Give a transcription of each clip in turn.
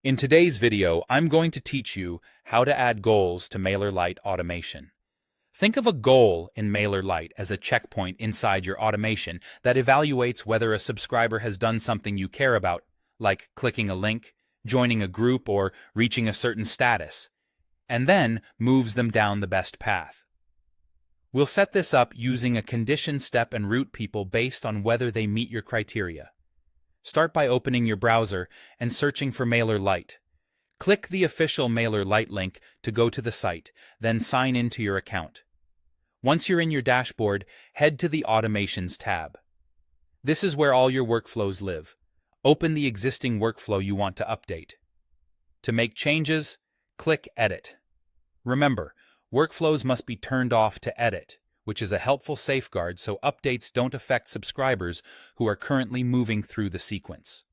In today's video, I'm going to teach you how to add goals to Mailerlite automation. Think of a goal in Mailerlite as a checkpoint inside your automation that evaluates whether a subscriber has done something you care about, like clicking a link, joining a group, or reaching a certain status, and then moves them down the best path. We'll set this up using a condition step and route people based on whether they meet your criteria. Start by opening your browser and searching for Mailerlite. Click the official Mailerlite link to go to the site, then sign into your account. Once you're in your dashboard, head to the Automations tab. This is where all your workflows live. Open the existing workflow you want to update. To make changes, click Edit. Remember, workflows must be turned off to edit, which is a helpful safeguard so updates don't affect subscribers who are currently moving through the sequence.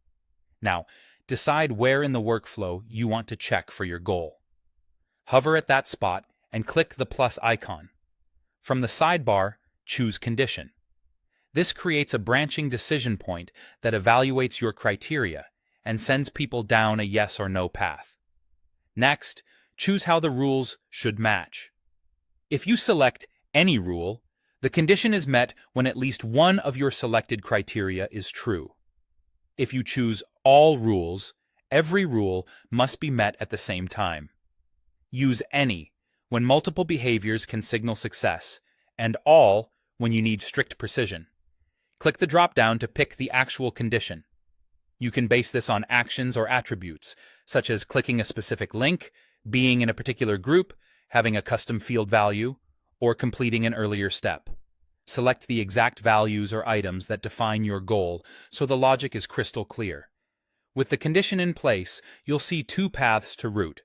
Now, decide where in the workflow you want to check for your goal. Hover at that spot and click the plus icon. From the sidebar, choose Condition. This creates a branching decision point that evaluates your criteria and sends people down a yes or no path. Next, choose how the rules should match. If you select any rule, the condition is met when at least one of your selected criteria is true. If you choose all rules, every rule must be met at the same time. Use any when multiple behaviors can signal success, and all when you need strict precision. Click the drop-down to pick the actual condition. You can base this on actions or attributes, such as clicking a specific link, being in a particular group, having a custom field value, or completing an earlier step. Select the exact values or items that define your goal so the logic is crystal clear. With the condition in place, you'll see two paths to route.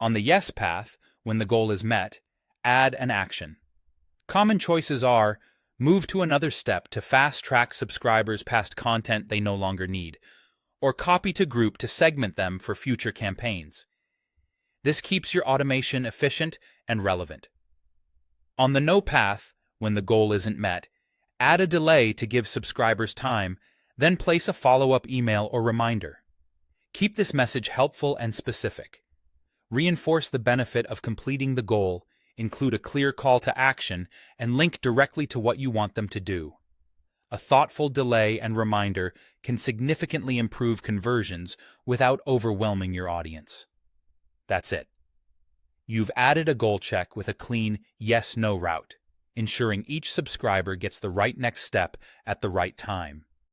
On the yes path, when the goal is met, add an action. Common choices are move to another step to fast-track subscribers past content they no longer need, or copy to group to segment them for future campaigns. This keeps your automation efficient and relevant. On the no path, when the goal isn't met, add a delay to give subscribers time, then place a follow-up email or reminder. Keep this message helpful and specific. Reinforce the benefit of completing the goal, include a clear call to action, and link directly to what you want them to do. A thoughtful delay and reminder can significantly improve conversions without overwhelming your audience. That's it. You've added a goal check with a clean yes-no route, ensuring each subscriber gets the right next step at the right time.